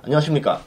안녕하십니까.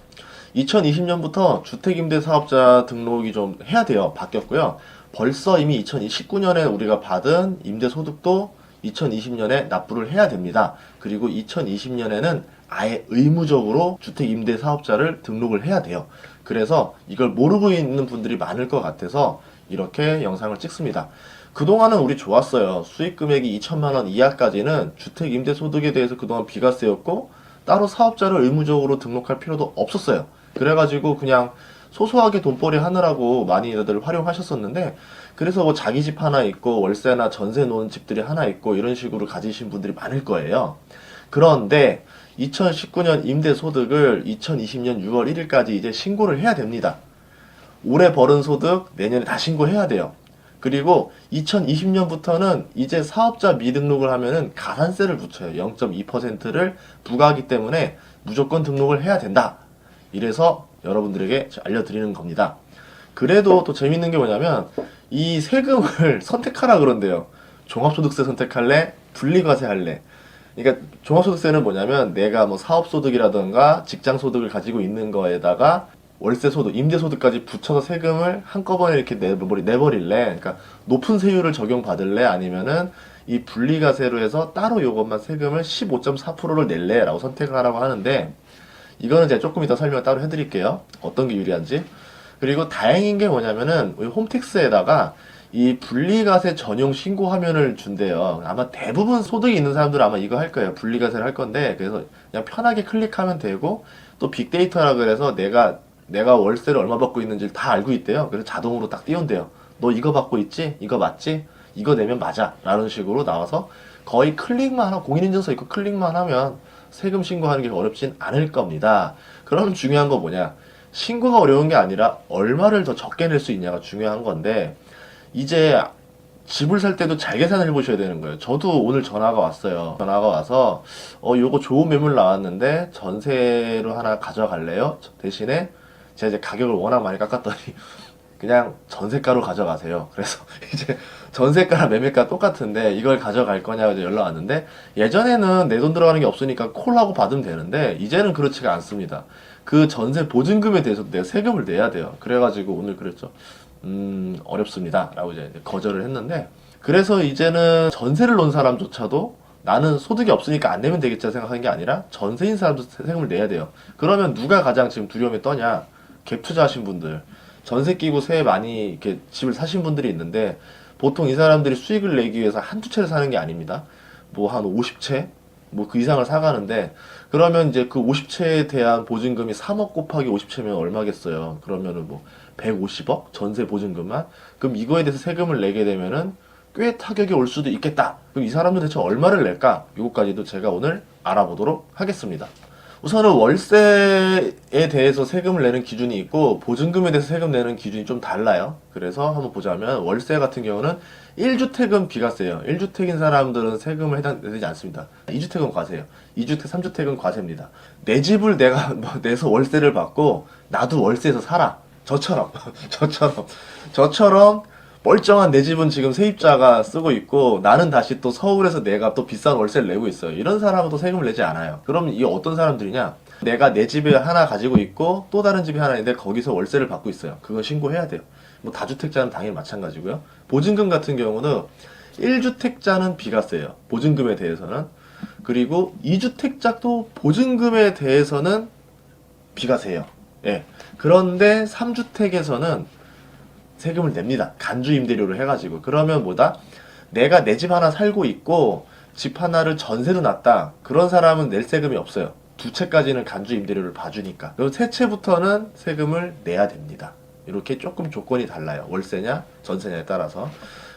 2020년부터 주택임대사업자 등록이 좀 해야 돼요. 바뀌었고요. 벌써 이미 2019년에 우리가 받은 임대소득도 2020년에 납부를 해야 됩니다. 그리고 2020년에는 아예 의무적으로 주택임대사업자를 등록을 해야 돼요. 그래서 이걸 모르고 있는 분들이 많을 것 같아서 이렇게 영상을 찍습니다. 그동안은 우리 좋았어요. 수익 금액이 2천만 원 이하까지는 주택임대소득에 대해서 그동안 비과세였고 따로 사업자를 의무적으로 등록할 필요도 없었어요. 그래가지고 그냥 소소하게 돈벌이 하느라고 많이들 활용하셨었는데, 그래서 뭐 자기 집 하나 있고 월세나 전세 놓은 집들이 하나 있고 이런 식으로 가지신 분들이 많을 거예요. 그런데 2019년 임대소득을 2020년 6월 1일까지 이제 신고를 해야 됩니다. 올해 벌은 소득 내년에 다 신고해야 돼요. 그리고 2020년부터는 이제 사업자 미등록을 하면은 가산세를 붙여요. 0.2%를 부과하기 때문에 무조건 등록을 해야 된다. 이래서 여러분들에게 알려드리는 겁니다. 그래도 또 재밌는 게 뭐냐면 이 세금을 선택하라 그런대요. 종합소득세 선택할래? 분리과세 할래? 그러니까 종합소득세는 뭐냐면 내가 뭐 사업소득이라던가 직장소득을 가지고 있는 거에다가 월세소득, 임대소득까지 붙여서 세금을 한꺼번에 이렇게 내버릴래? 그러니까 높은 세율을 적용받을래? 아니면은 이 분리과세로 해서 따로 요것만 세금을 15.4%를 낼래? 라고 선택을 하라고 하는데, 이거는 제가 조금 이따 설명을 따로 해드릴게요. 어떤 게 유리한지. 그리고 다행인 게 뭐냐면은 우리 홈택스에다가 이 분리과세 전용 신고 화면을 준대요. 아마 대부분 소득이 있는 사람들은 아마 이거 할 거예요. 분리과세를 할 건데, 그래서 그냥 편하게 클릭하면 되고, 또 빅데이터라 그래서 내가 월세를 얼마 받고 있는지 다 알고 있대요. 그래서 자동으로 딱 띄운대요. 너 이거 받고 있지? 이거 맞지? 이거 내면 맞아. 라는 식으로 나와서 거의 클릭만 하고, 공인인증서 있고 클릭만 하면 세금 신고하는 게 어렵진 않을 겁니다. 그럼 중요한 거 뭐냐? 신고가 어려운 게 아니라 얼마를 더 적게 낼 수 있냐가 중요한 건데, 이제 집을 살 때도 잘 계산을 해보셔야 되는 거예요. 저도 오늘 전화가 왔어요. 전화가 와서 요거 좋은 매물 나왔는데 전세로 하나 가져갈래요? 대신에 제가 이제 가격을 워낙 많이 깎았더니 그냥 전세가로 가져가세요. 그래서 이제 전세가랑 매매가 똑같은데 이걸 가져갈 거냐고 이제 연락 왔는데, 예전에는 내 돈 들어가는 게 없으니까 콜하고 받으면 되는데 이제는 그렇지가 않습니다. 그 전세 보증금에 대해서도 내가 세금을 내야 돼요. 그래가지고 오늘 그랬죠. 어렵습니다. 라고 이제 거절을 했는데, 그래서 이제는 전세를 놓은 사람조차도 나는 소득이 없으니까 안 내면 되겠지 생각하는 게 아니라 전세인 사람도 세금을 내야 돼요. 그러면 누가 가장 지금 두려움에 떠냐? 갭 투자하신 분들, 전세 끼고 세 많이 이렇게 집을 사신 분들이 있는데, 보통 이 사람들이 수익을 내기 위해서 한두 채를 사는 게 아닙니다. 뭐 한 50채? 뭐 그 이상을 사가는데, 그러면 이제 그 50채에 대한 보증금이 3억 곱하기 50채면 얼마겠어요? 그러면은 뭐 150억? 전세 보증금만? 그럼 이거에 대해서 세금을 내게 되면은 꽤 타격이 올 수도 있겠다. 그럼 이 사람들 대체 얼마를 낼까? 이것까지도 제가 오늘 알아보도록 하겠습니다. 우선은 월세에 대해서 세금을 내는 기준이 있고 보증금에 대해서 세금 내는 기준이 좀 달라요. 그래서 한번 보자면 월세 같은 경우는 1주택은 비과세예요. 1주택인 사람들은 세금을 해당되지 않습니다. 2주택은 과세예요. 2주택, 3주택은 과세입니다. 내 집을 내가 뭐 내서 월세를 받고 나도 월세에서 살아. 저처럼 저처럼 멀쩡한 내 집은 지금 세입자가 쓰고 있고 나는 다시 또 서울에서 내가 또 비싼 월세를 내고 있어요. 이런 사람은 또 세금을 내지 않아요. 그럼 이게 어떤 사람들이냐? 내가 내 집에 하나 가지고 있고 또 다른 집이 하나 있는데 거기서 월세를 받고 있어요. 그거 신고해야 돼요. 뭐 다주택자는 당연히 마찬가지고요. 보증금 같은 경우는 1주택자는 비과세예요. 보증금에 대해서는. 그리고 2주택자도 보증금에 대해서는 비과세예요. 예. 그런데 3주택에서는 세금을 냅니다. 간주 임대료를 해가지고. 그러면 뭐다? 내가 내 집 하나 살고 있고 집 하나를 전세로 놨다. 그런 사람은 낼 세금이 없어요. 두 채까지는 간주 임대료를 봐주니까. 그리고 세 채부터는 세금을 내야 됩니다. 이렇게 조금 조건이 달라요. 월세냐 전세냐에 따라서.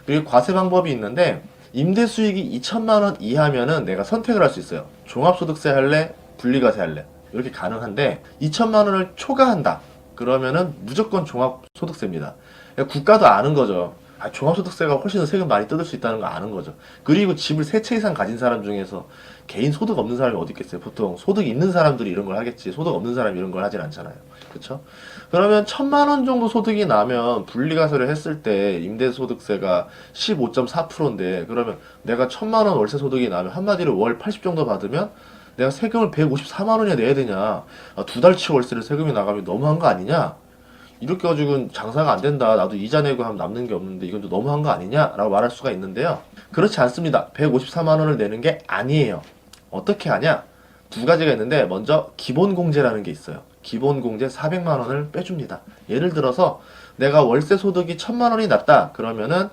그리고 과세 방법이 있는데, 임대 수익이 2천만 원 이하면은 내가 선택을 할 수 있어요. 종합소득세 할래? 분리과세 할래? 이렇게 가능한데 2천만 원을 초과한다. 그러면은 무조건 종합소득세입니다. 그러니까 국가도 아는 거죠. 종합소득세가 훨씬 더 세금 많이 뜯을 수 있다는 거 아는 거죠. 그리고 집을 세 채 이상 가진 사람 중에서 개인 소득 없는 사람이 어디 있겠어요? 보통 소득 있는 사람들이 이런 걸 하겠지. 소득 없는 사람이 이런 걸 하진 않잖아요. 그렇죠? 그러면 1,000만 원 정도 소득이 나면 분리과세를 했을 때 임대소득세가 15.4%인데, 그러면 내가 1,000만 원 월세 소득이 나면 한마디로 월 80 정도 받으면 내가 세금을 154만 원이나 내야 되냐? 아, 2달치 월세를 세금이 나가면 너무한 거 아니냐? 이렇게 가지고는 장사가 안 된다. 나도 이자 내고 하면 남는 게 없는데 이건 좀 너무한 거 아니냐? 라고 말할 수가 있는데요. 그렇지 않습니다. 154만 원을 내는 게 아니에요. 어떻게 하냐? 두 가지가 있는데 먼저 기본공제라는 게 있어요. 기본공제 400만 원을 빼줍니다. 예를 들어서 내가 월세 소득이 1000만 원이 났다. 그러면은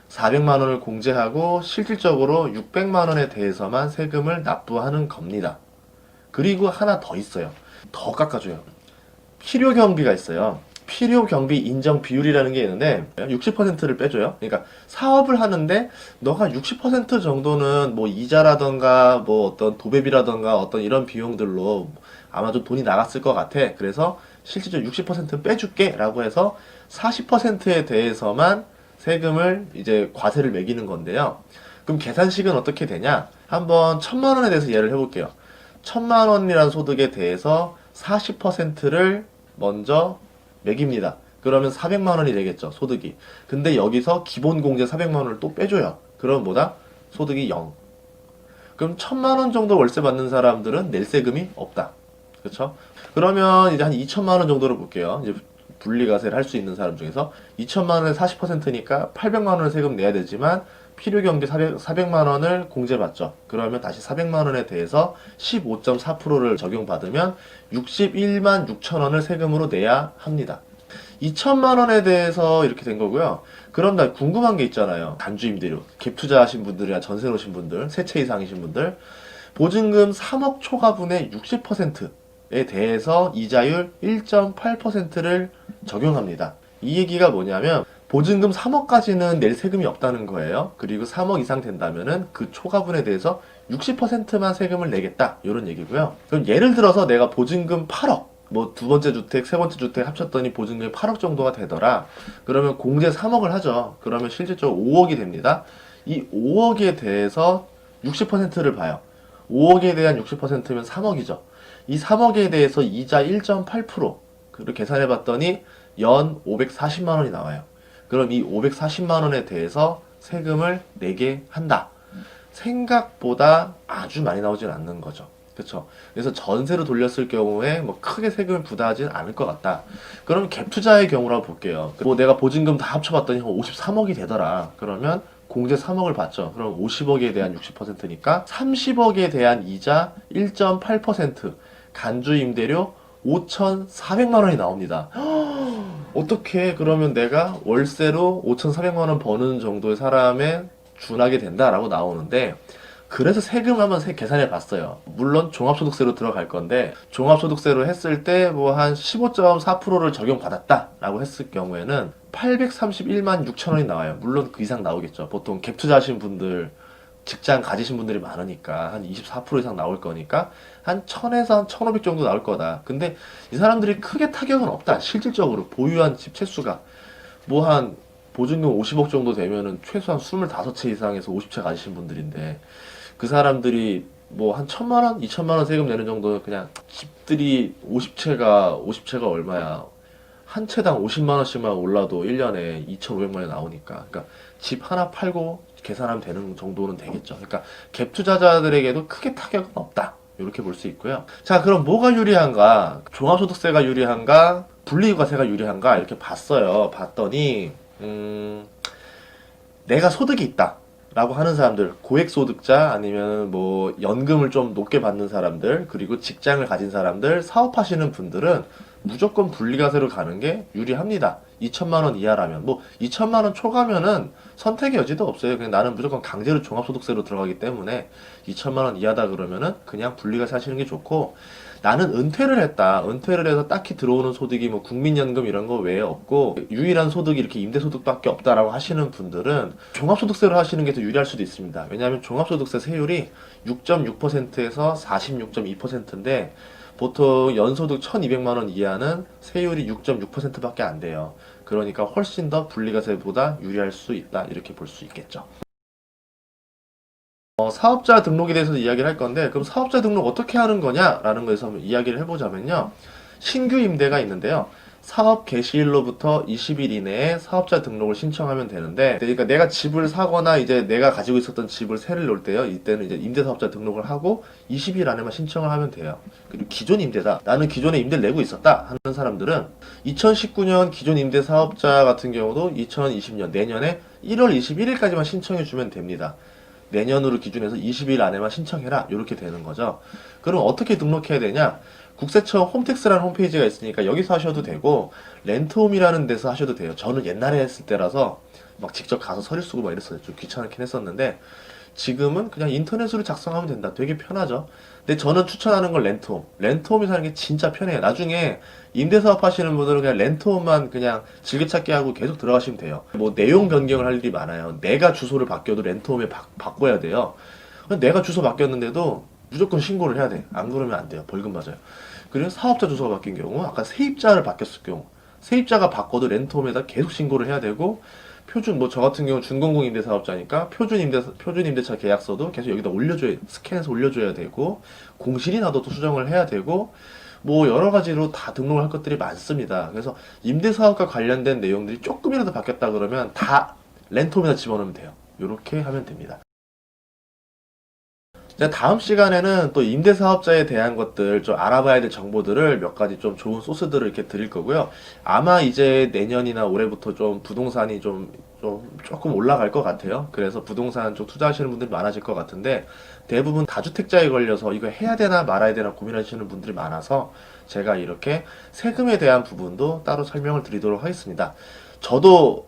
400만 원을 공제하고 실질적으로 600만 원에 대해서만 세금을 납부하는 겁니다. 그리고 하나 더 있어요. 더 깎아줘요. 필요 경비가 있어요. 필요 경비 인정 비율이라는 게 있는데 60%를 빼줘요. 그러니까 사업을 하는데 너가 60% 정도는 뭐 이자라던가 뭐 어떤 도배비라던가 어떤 이런 비용들로 아마 좀 돈이 나갔을 것 같아. 그래서 실질적으로 60% 빼줄게 라고 해서 40%에 대해서만 세금을 이제 과세를 매기는 건데요. 그럼 계산식은 어떻게 되냐? 한번 1000만 원에 대해서 예를 해볼게요. 1000만 원이라는 소득에 대해서 40%를 먼저 매깁니다. 그러면 400만 원이 되겠죠, 소득이. 근데 여기서 기본공제 400만 원을 또 빼줘요. 그럼 뭐다? 소득이 0. 그럼 1000만 원 정도 월세 받는 사람들은 낼 세금이 없다. 그렇죠? 그러면 이제 한 2천만 원 정도로 볼게요. 이제 분리과세를 할 수 있는 사람 중에서 2천만 원에 40%니까 800만 원을 세금 내야 되지만 필요경비 400만 원을 공제받죠. 그러면 다시 400만 원에 대해서 15.4%를 적용받으면 61만 6천 원을 세금으로 내야 합니다. 2천만 원에 대해서 이렇게 된 거고요. 그럼 나 궁금한 게 있잖아요. 단주 임대료, 갭 투자하신 분들이나 전세 놓으신 분들, 세 채 이상이신 분들, 보증금 3억 초과분의 60%에 대해서 이자율 1.8%를 적용합니다. 이 얘기가 뭐냐면 보증금 3억까지는 낼 세금이 없다는 거예요. 그리고 3억 이상 된다면은 그 초과분에 대해서 60%만 세금을 내겠다. 이런 얘기고요. 그럼 예를 들어서 내가 보증금 8억, 뭐 두 번째 주택, 세 번째 주택 합쳤더니 보증금이 8억 정도가 되더라. 그러면 공제 3억을 하죠. 그러면 실질적으로 5억이 됩니다. 이 5억에 대해서 60%를 봐요. 5억에 대한 60%면 3억이죠. 이 3억에 대해서 이자 1.8%를 계산해 봤더니 연 540만 원이 나와요. 그럼 이 540만 원에 대해서 세금을 내게 한다. 생각보다 아주 많이 나오진 않는 거죠. 그렇죠? 그래서 전세로 돌렸을 경우에 뭐 크게 세금을 부담하지는 않을 것 같다. 그럼 갭 투자의 경우라고 볼게요. 뭐 내가 보증금 다 합쳐봤더니 53억이 되더라. 그러면 공제 3억을 받죠. 그럼 50억에 대한 60%니까 30억에 대한 이자 1.8%, 간주 임대료 5,400만 원이 나옵니다. 어떻게 그러면 내가 월세로 5,400만 원 버는 정도의 사람에 준하게 된다라고 나오는데, 그래서 세금 한번 계산해 봤어요. 물론 종합소득세로 들어갈 건데 종합소득세로 했을 때 뭐 한 15.4%를 적용받았다라고 했을 경우에는 831만 6천 원이 나와요. 물론 그 이상 나오겠죠. 보통 갭 투자하신 분들, 직장 가지신 분들이 많으니까 한 24% 이상 나올 거니까 한 1000에서 한 1500 정도 나올 거다. 근데 이 사람들이 크게 타격은 없다. 실질적으로 보유한 집 채수가 뭐 한 보증금 50억 정도 되면은 최소한 25채 이상에서 50채 가지신 분들인데, 그 사람들이 뭐 한 1000만 원, 2000만 원 세금 내는 정도, 그냥 집들이 50채가 얼마야? 한 채당 50만 원씩만 올라도 1년에 2,500만 원이 나오니까. 그러니까 집 하나 팔고 계산하면 되는 정도는 되겠죠. 그러니까 갭 투자자들에게도 크게 타격은 없다. 이렇게 볼 수 있고요. 자, 그럼 뭐가 유리한가? 종합소득세가 유리한가? 분리과세가 유리한가? 이렇게 봤어요. 봤더니 내가 소득이 있다 라고 하는 사람들, 고액소득자, 아니면 뭐 연금을 좀 높게 받는 사람들, 그리고 직장을 가진 사람들, 사업하시는 분들은 무조건 분리과세로 가는 게 유리합니다. 2천만 원 이하라면. 뭐 2천만 원 초과면은 선택의 여지도 없어요. 그냥 나는 무조건 강제로 종합소득세로 들어가기 때문에 2천만 원 이하다 그러면은 그냥 분리과세 하시는 게 좋고, 나는 은퇴를 했다. 은퇴를 해서 딱히 들어오는 소득이 뭐 국민연금 이런 거 외에 없고 유일한 소득이 이렇게 임대소득밖에 없다라고 하시는 분들은 종합소득세로 하시는 게 더 유리할 수도 있습니다. 왜냐하면 종합소득세 세율이 6.6%에서 46.2%인데 보통 연소득 1200만 원 이하는 세율이 6.6%밖에 안 돼요. 그러니까 훨씬 더 분리과세보다 유리할 수 있다. 이렇게 볼 수 있겠죠. 사업자 등록에 대해서 이야기를 할 건데, 그럼 사업자 등록 어떻게 하는 거냐라는 거에서 한번 이야기를 해보자면요. 신규 임대가 있는데요. 사업 개시일로부터 20일 이내에 사업자 등록을 신청하면 되는데, 그러니까 내가 집을 사거나 이제 내가 가지고 있었던 집을 세를 놓을 때요. 이때는 이제 임대사업자 등록을 하고 20일 안에만 신청을 하면 돼요. 그리고 기존 임대다. 나는 기존에 임대를 내고 있었다 하는 사람들은 2019년 기존 임대사업자 같은 경우도 2020년 내년에 1월 21일까지만 신청해 주면 됩니다. 내년으로 기준해서 20일 안에만 신청해라. 이렇게 되는 거죠. 그럼 어떻게 등록해야 되냐? 국세청 홈택스라는 홈페이지가 있으니까 여기서 하셔도 되고, 렌트홈이라는 데서 하셔도 돼요. 저는 옛날에 했을 때라서 막 직접 가서 서류 쓰고 막 이랬어요. 좀 귀찮긴 했었는데, 지금은 그냥 인터넷으로 작성하면 된다. 되게 편하죠. 근데 저는 추천하는 건 렌트홈. 렌트홈이 사는 게 진짜 편해요. 나중에 임대사업 하시는 분들은 그냥 렌트홈만 그냥 즐겨찾기 하고 계속 들어가시면 돼요. 뭐 내용 변경을 할 일이 많아요. 내가 주소를 바뀌어도 렌트홈에 바꿔야 돼요. 내가 주소 바뀌었는데도 무조건 신고를 해야 돼. 안 그러면 안 돼요. 벌금 맞아요. 그리고 사업자 주소가 바뀐 경우, 아까 세입자를 바뀌었을 경우, 세입자가 바꿔도 렌트홈에다 계속 신고를 해야 되고, 표준, 뭐 저 같은 경우 준공공 임대 사업자니까 표준 임대차 계약서도 계속 여기다 올려줘야, 스캔해서 올려줘야 되고, 공실이 나도 또 수정을 해야 되고, 뭐 여러 가지로 다 등록을 할 것들이 많습니다. 그래서 임대 사업과 관련된 내용들이 조금이라도 바뀌었다 그러면 다 렌트홈에다 집어넣으면 돼요. 이렇게 하면 됩니다. 이제 다음 시간에는 또 임대사업자에 대한 것들 좀 알아봐야 될 정보들을 몇 가지 좀 좋은 소스들을 이렇게 드릴 거고요. 아마 이제 내년이나 올해부터 좀 부동산이 조금 올라갈 것 같아요. 그래서 부동산 쪽 투자하시는 분들이 많아질 것 같은데, 대부분 다주택자에 걸려서 이거 해야 되나 말아야 되나 고민하시는 분들이 많아서 제가 이렇게 세금에 대한 부분도 따로 설명을 드리도록 하겠습니다. 저도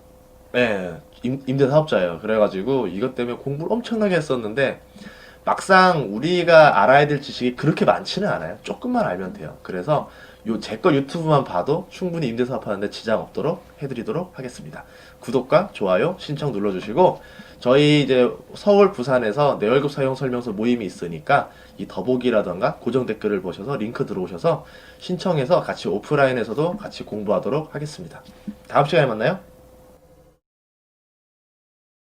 임대사업자예요. 그래가지고 이것 때문에 공부를 엄청나게 했었는데, 막상 우리가 알아야 될 지식이 그렇게 많지는 않아요. 조금만 알면 돼요. 그래서 제 거 유튜브만 봐도 충분히 임대사업 하는데 지장 없도록 해드리도록 하겠습니다. 구독과 좋아요, 신청 눌러주시고, 저희 이제 서울, 부산에서 내 월급 사용 설명서 모임이 있으니까 이 더보기라던가 고정 댓글을 보셔서 링크 들어오셔서 신청해서 같이 오프라인에서도 같이 공부하도록 하겠습니다. 다음 시간에 만나요.